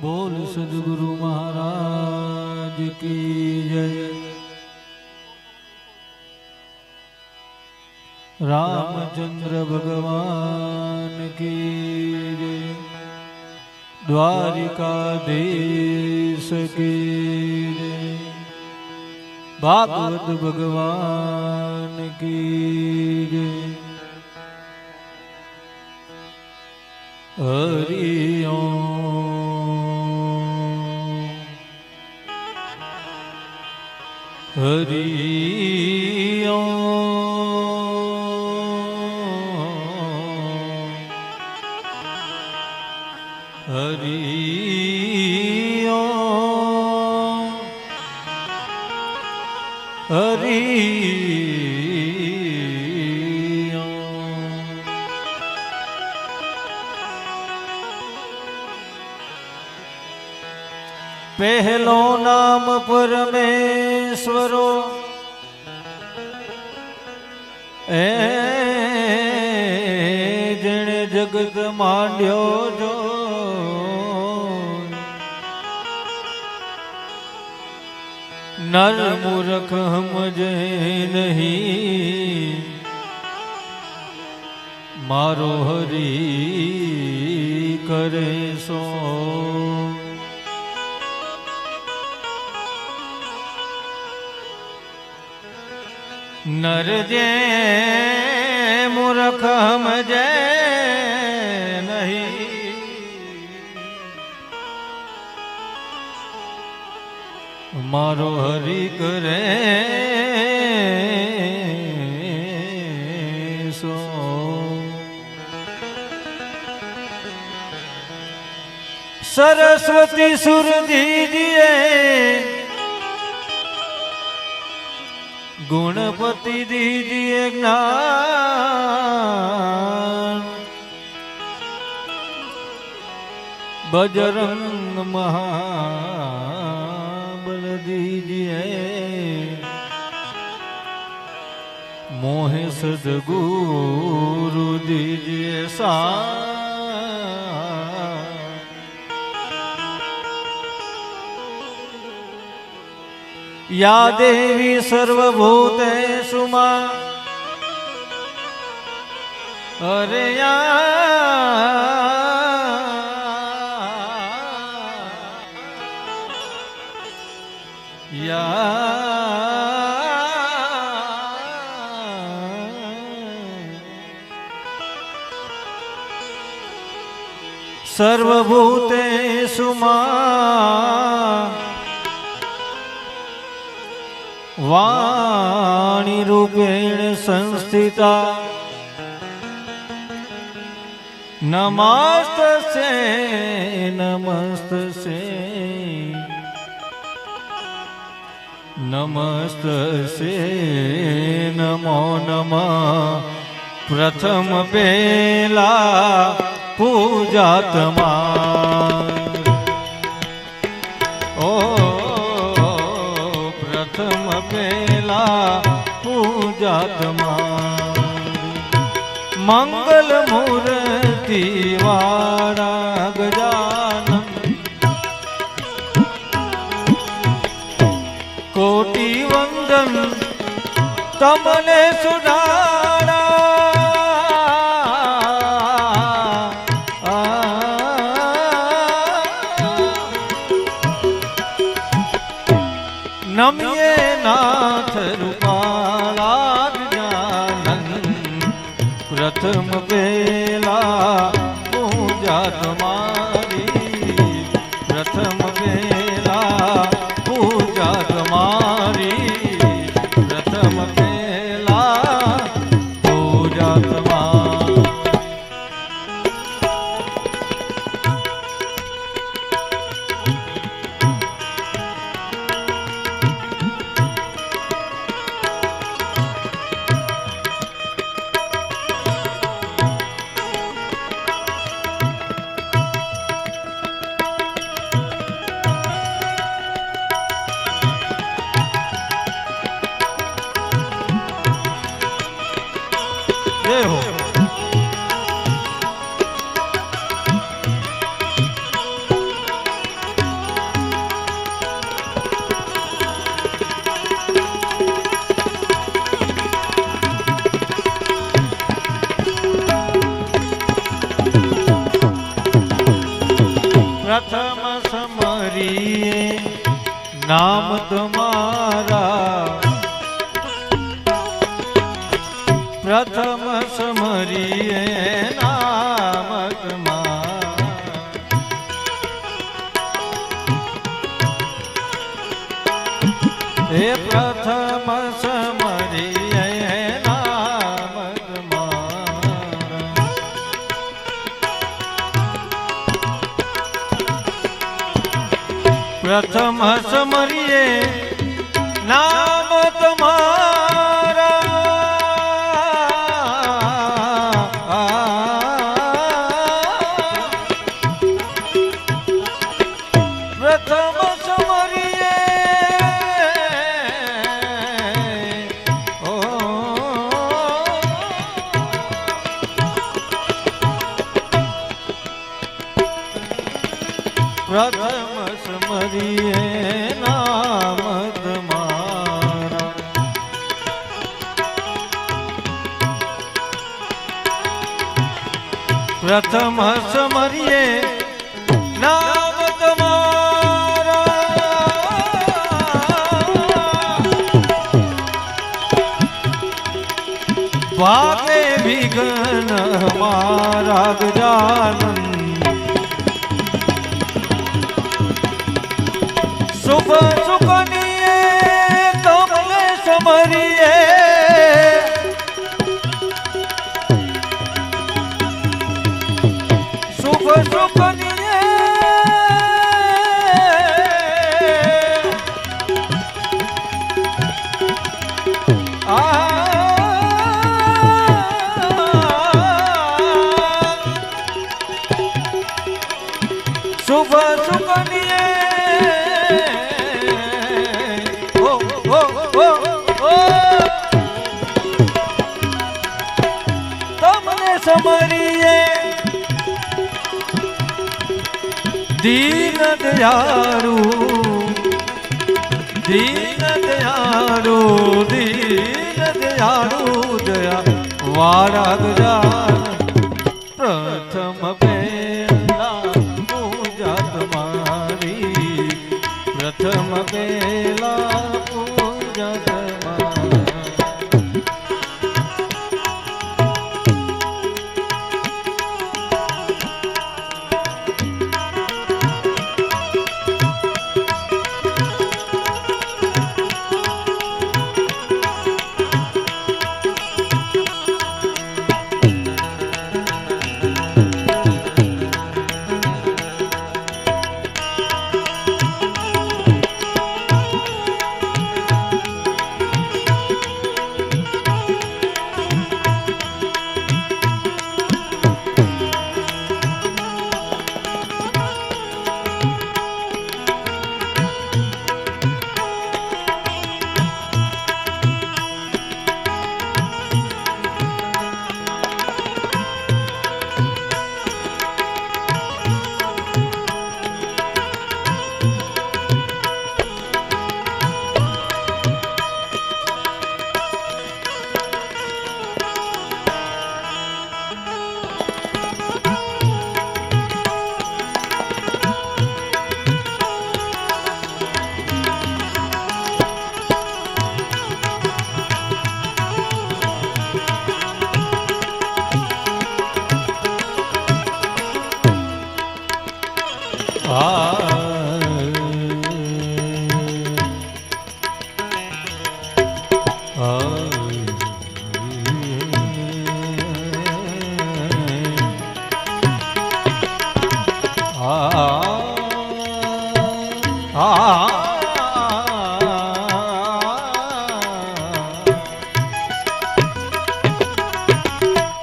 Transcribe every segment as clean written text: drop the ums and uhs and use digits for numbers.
बोल सदगुरु महाराज की जय। रामचंद्र भगवान की जय। द्वारिकाधीश की जय। भागवत भगवान की जय। हरि ओम हरि ओम हरि ओम हरि पहलो नाम परमेश्वरो जने जगत मांड्यो जो नर मूर्ख समझे नहीं मारो हरि करे सो। नर जे मूर्ख समझे नहीं मारो हरि करे सो। सरस्वती सुर दीजिए गुणपति दीजिए ज्ञान। बजरंग महाबल दीजिए मोहे सद्गुरु दीजिए सा। या देवी सर्वभूतेषु मा अरे या सर्वभूतेषु मा वाणी रूपेण संस्थिता नमस्तस्यै नमस्तस्यै नमस्तस्यै नमो नमः। प्रथम बेला पूजा तमारी ओ प्रथम बेला पूजा तमारी। मंगल मूर्ति वाला गजानन कोटि वंदन तमने सुधारा। नमिये नाथ रूपाला गजानन प्रथम बेला पूजा तुम्हारी। प्रथम बेला पूजा तुम्हारी। प्रथम बेला पूजा तुम्हारी। जय हो। નામ તમારા પ્રથમ સમરીએ નામ તમારા એ પ્રથમ સમરીએ નામ તમારા પ્રથમ સમરીએ નામ તમારા પ્રથમ સમરીએ પ્રથમ સમરીએ નામ તમારા પ્રથમ સમરીએ નામ તમારા ભાગે વિઘ્ન મારા ગજાનન શુભ સુખનીએ તમને સમરીએ શુભ સુખનીએ શુભ સુખનીએ તમને સમરીએ દીન દયાળુ દીન દયાળુ દીન દયાળુ દયા વાળા ગજાનન પ્રથમ પહેલા પૂજા તમારી પ્રથમ પહેલા પૂજા તમારી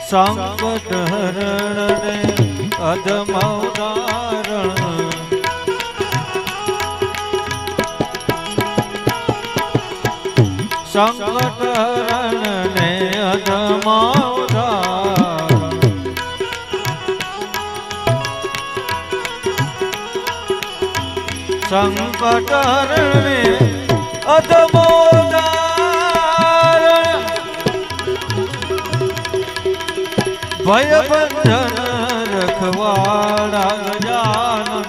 સંકટ હરણ ને અધમૌદારણ સંકટ હરણ ને અધમૌદારણ સંકટ હરણ ને અધમૌદારણ ભય બંધન રખવાડા ગજાનન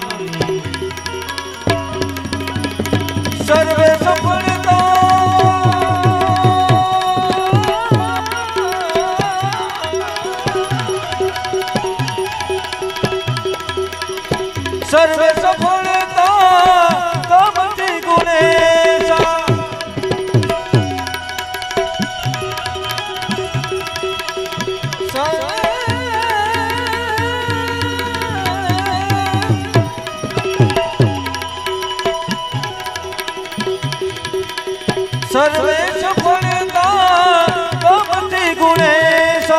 પડતા ગમતી ગુણેશ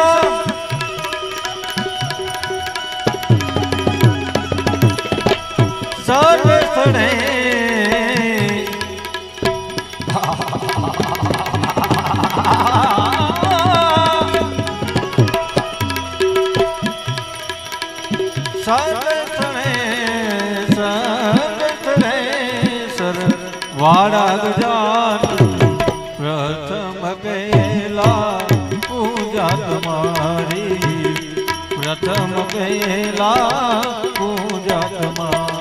સર્વ સ્થળે વાડા ગજાન પ્રથમ ગયેલા પૂજા તમારી પ્રથમ ગયેલા પૂજા તમારી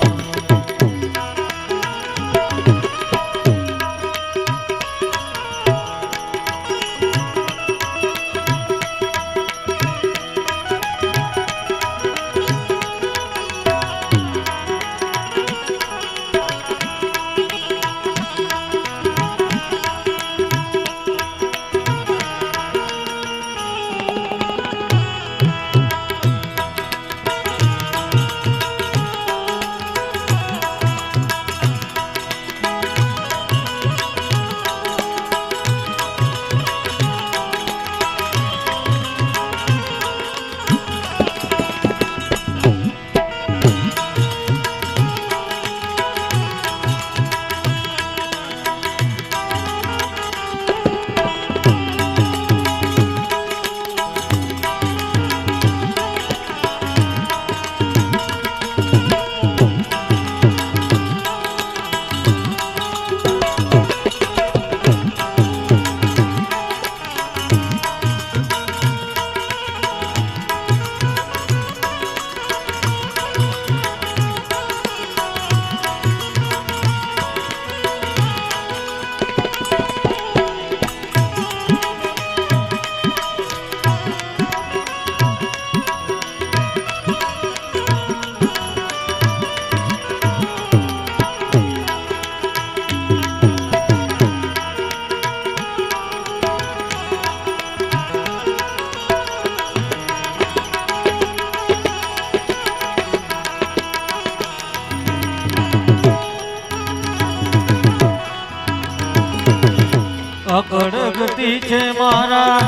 અકળગતી છે મારા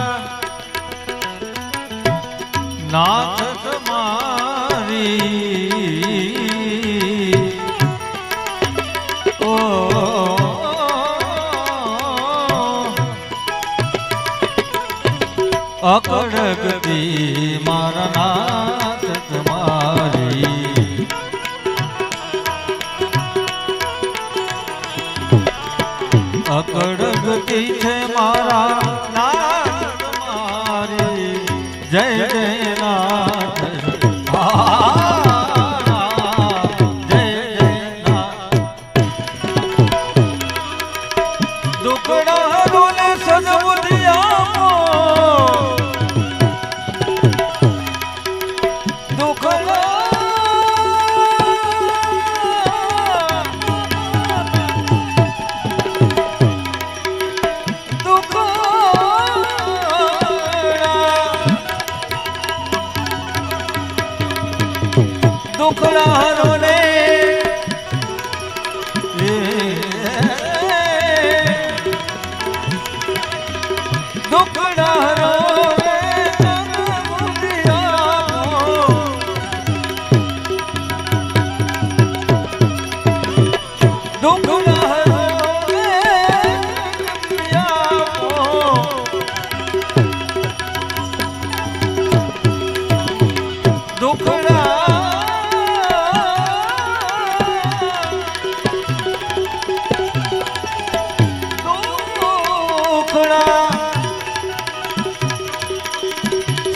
નાથ તમારી ઓ અકળગતી મારા નાથ તમારી અકળગતી છે મારા નાથ તમારી જય જય નાથ જય જય નાથ દુખડા રોને સદબુદ્ધિ આપો દુખડા દુખડારો ને દુખડારો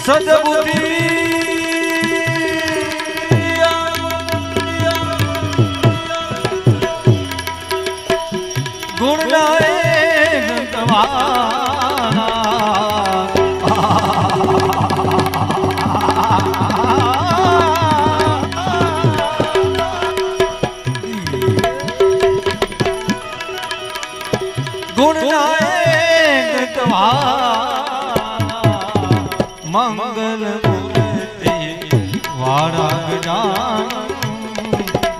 સદબુદ્ધિ ગુણનાયક તમારા ગુણનાયક તમારા મંગલ મૂર્તિ વાડા ગજાન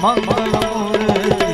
મંગલ મૂર્તિ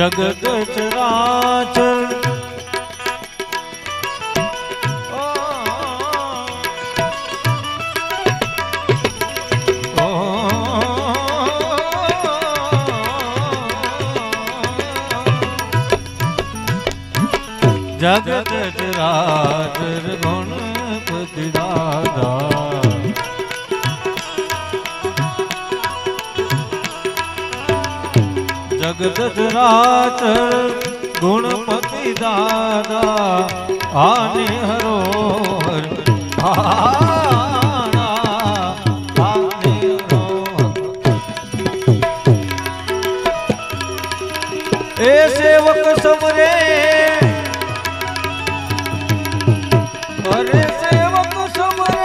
જગત ચરાચર જગત ચરાચર ગણપતિ દાદા જગત ચરાચર ગુણપતિ દાદા આને હરોહર આને હરોહર એ સેવક સમરે અરે સેવક સમરે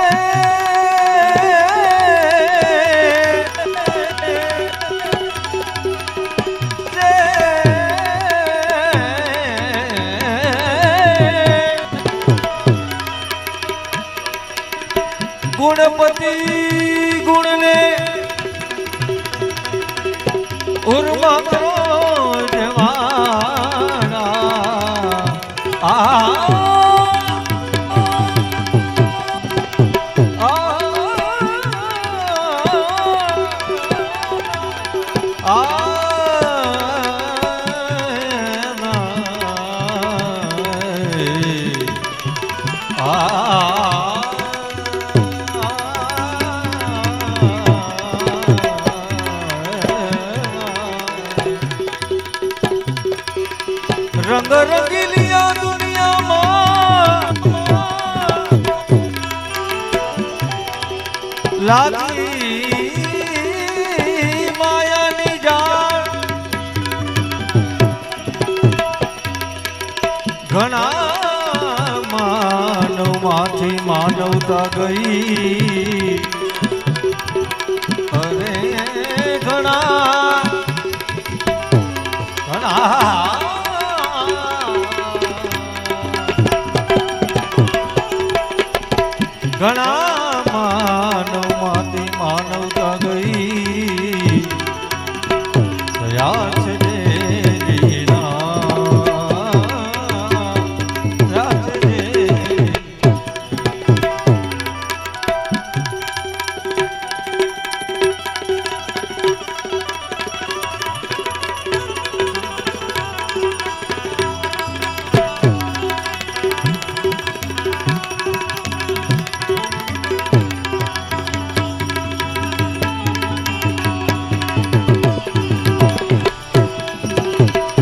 ગુણપતિ ગુણને ઉર્મા કરો જવાના રંગ રંગીલિયા દુનિયામાં લાગી માયાની જાણ ઘણા માનવમાંથી માનવતા ગઈ અરે ઘણા ઘણા માનવમાંથી માનવતા ગઈ દયા છે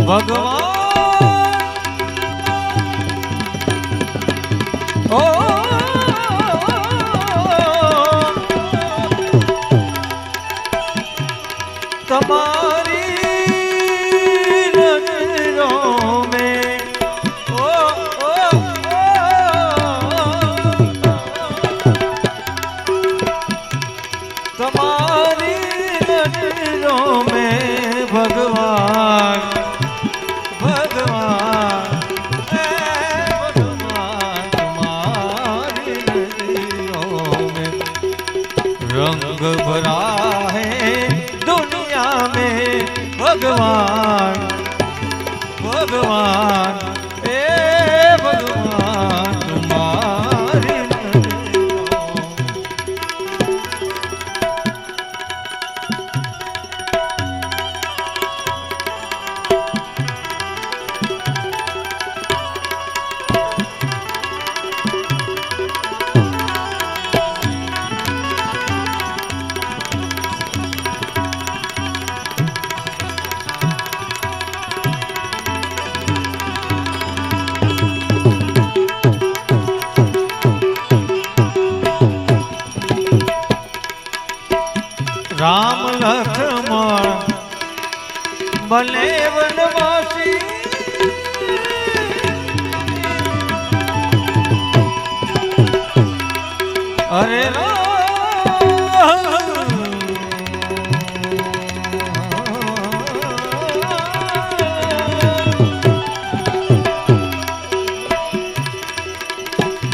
ભગવાન ઓ તમારી નજરો મેં તમારી નજરો મેં ભગવાન रंग भरा है दुनिया में भगवान भगवान ए भगवान तुम्हारी राम लक्ष्मण बने वनवासी अरे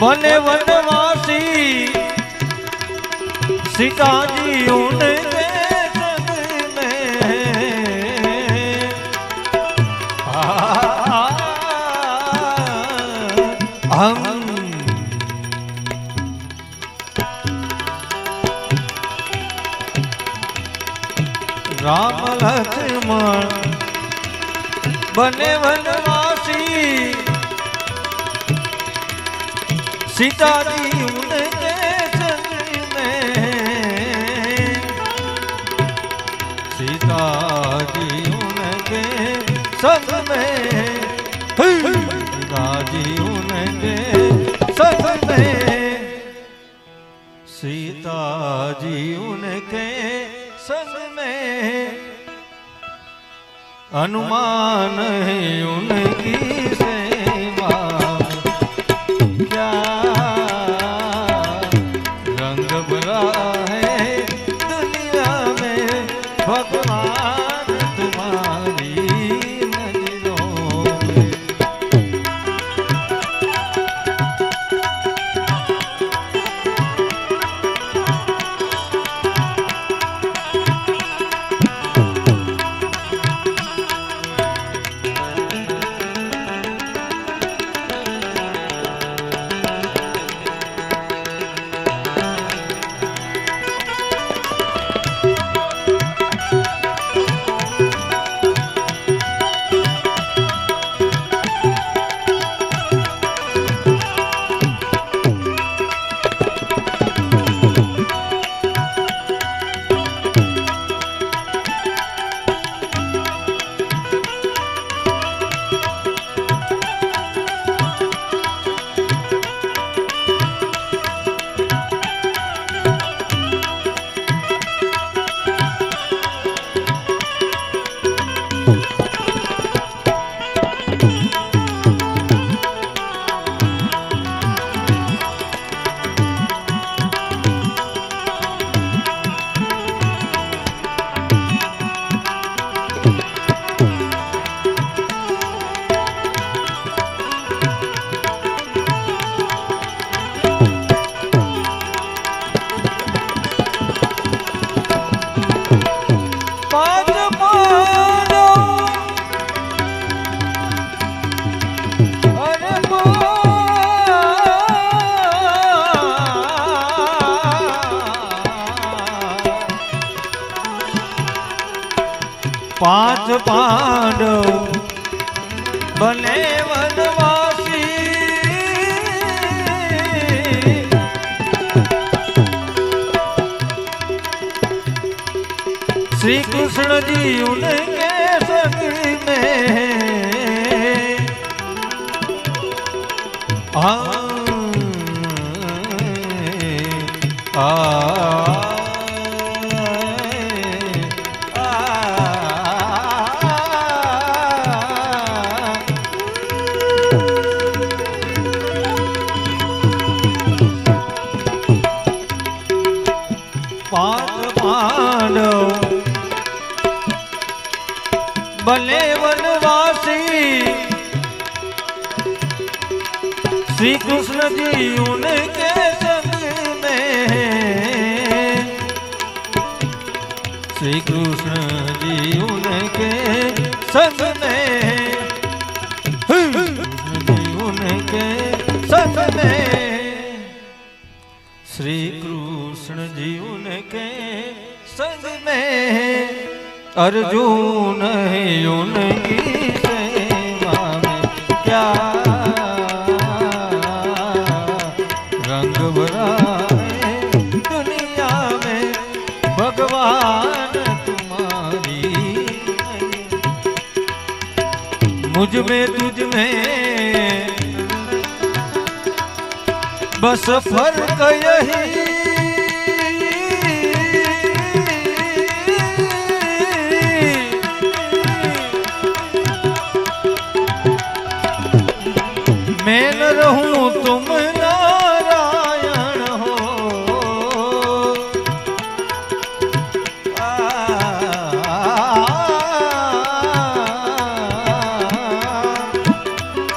बने वनवासी सीता जी उनके संग में हम राम लक्ष्मण बने वनवासी सीता जी उनके संग में सीता जी उनके संग में सीता जी उनके संग में सीता जी उनके संग में हनुमान है उनकी सेवा क्या रंग भरा है दुनिया में भगवान तुम्हारी नजरों में। पांच पांडव बने वनवासी श्री कृष्ण जी उनके संग में पांडव बने वनवासी श्री कृष्ण जी उनके संग में श्री कृष्ण जी उनके संग में उनके संग में श्री कृष्ण जी उनके संग में अर्जुन है उनकी सेवा में क्या रंग भरा है दुनिया में भगवान तुम्हारी मुझ में तुझ में बस फर्क यही मैं न रहूं तुम नारायण हो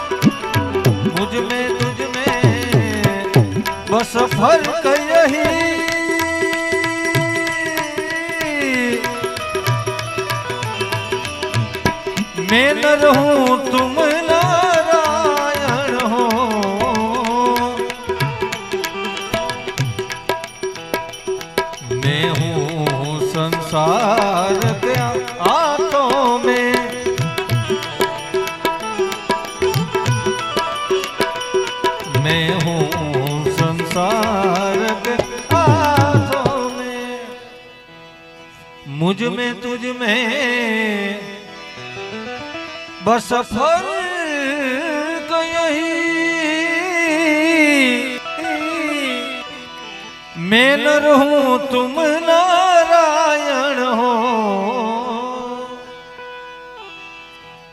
मुझ में तुझ में बस फर्क यही मैं न रहूं तुम नारायण हो संसार के हाथों में, मैं हूँ संसार के हाथों में। मुझ में तुझ में बस फर्क यही, मैं न रहूं तुम नारायण हो,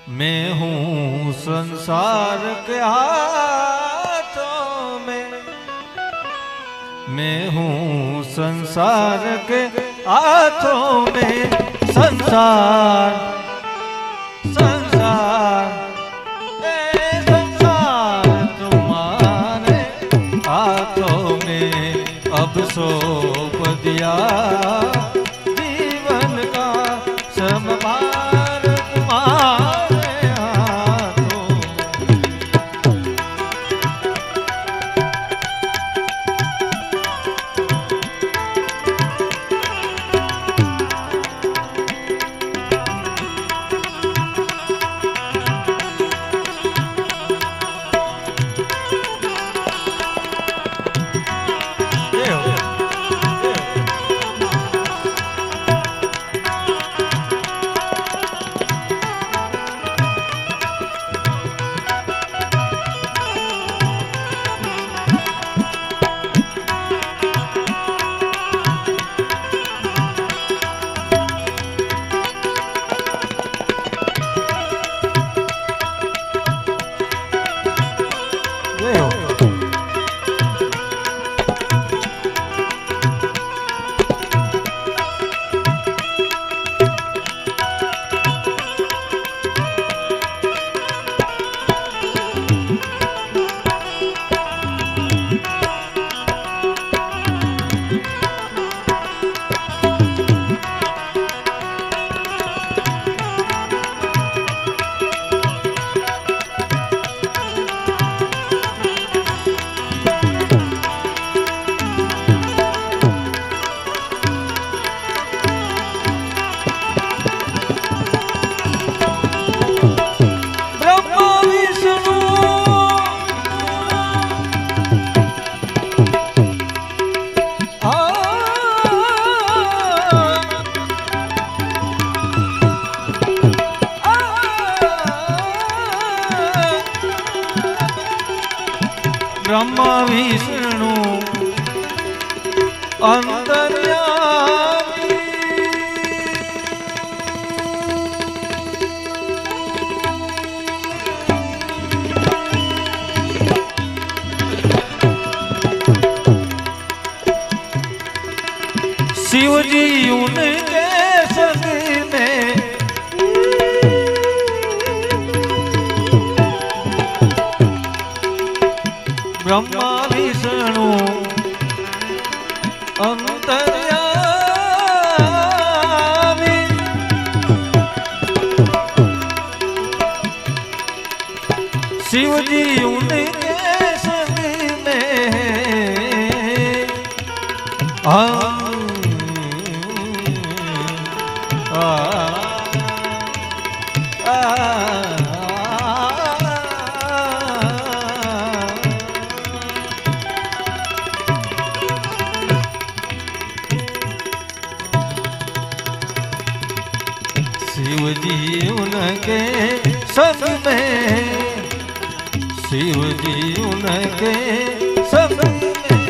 मैं हूँ संसार के हाथों में, मैं हूँ संसार के हाथों में। संसार संसार संसार तुम्हारे हाथों में, अब सौंप दिया जीवन का समभार तुम्हारे हाथों में। ब्रह्मा विष्णु अंतर्यामी, शिव जी उनके संग में, ब्रह्मा विष्णु अंतर्यामी, शिव जी उनके संग में, शिव जी उनके संग में, शिव जी उनके संग में,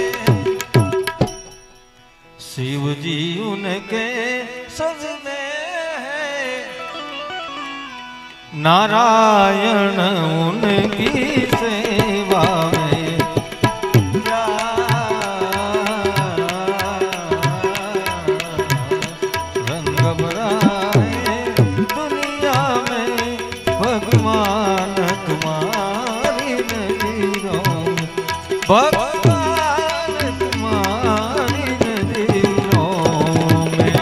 शिव जी उनके संग में, नारायण उनकी सेवा में, रंग बराए दुनिया में, भगवान तुम्हारी नज़रों में, भगवान तुम्हारी नज़रों में।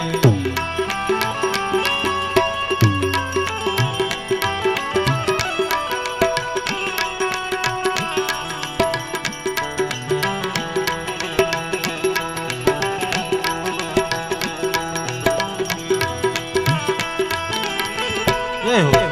જય હો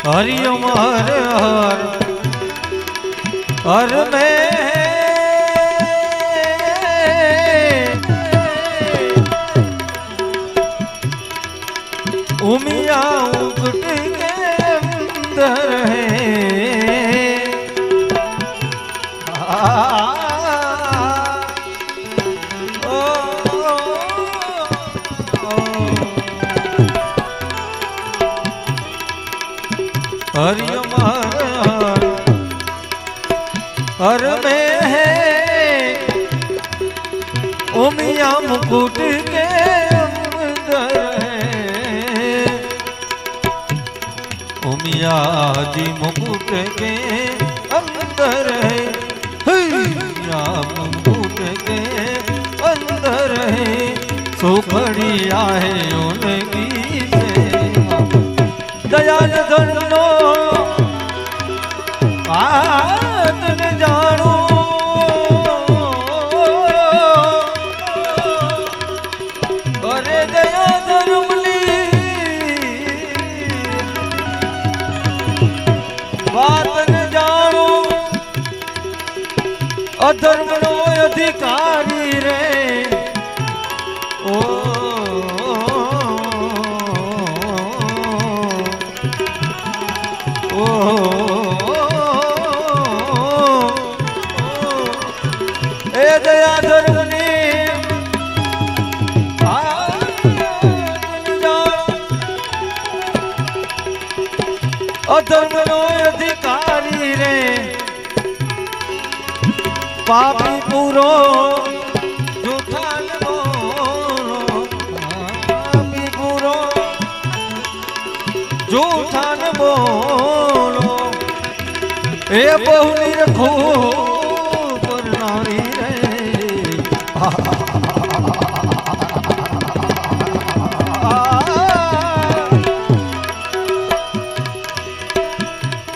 हरिओम हर हर हर में उमिया उगट के अंदर है हरिओम हर हर में है उमिया मुकुट के अंदर है उमिया जी मुकुट के अंदर है उमिया मुकुट के अंदर है सुखड़िया है उनकी सेवा दयाल धर्मो आत्म जानो अरे दया धर्मली बात न जानो अधर्म नो अधिकारी रे ओ दया धर्मनी अधर्म नो अधिकारी रे पापी पूरो झूठा बोलो पापी पूरो झूठा न बोलो ए बहुनी रखो पर नारी रे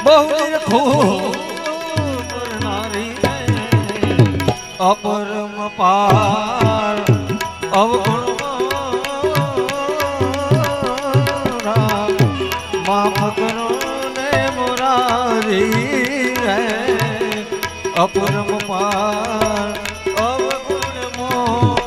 बहुनी रखो पर नारी रे अपरम पार अवगुण माफ करो ने मुरारी है अपरम पार अवगुण मोह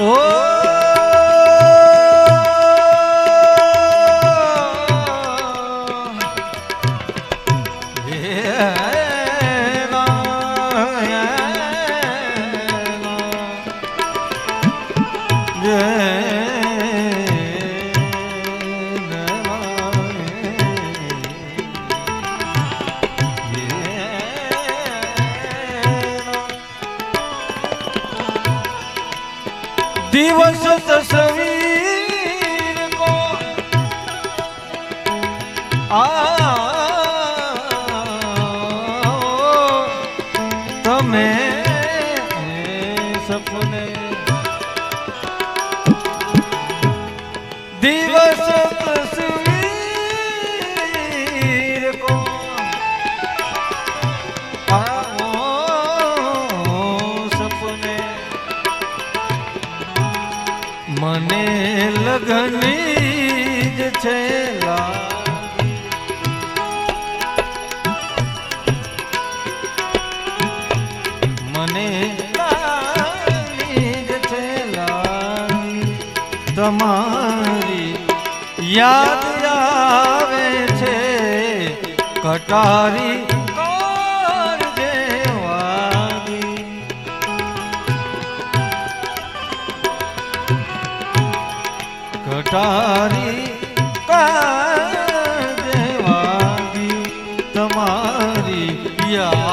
ઓ દિવસ તસવીર કો તમે સપને દિવસ તસવીર કો સપને મને લગની જ છે મને જ છે તમારી યાદ આવે છે કટારી કાર જેવારી કટારી કાર જેવારી તમારી યાદ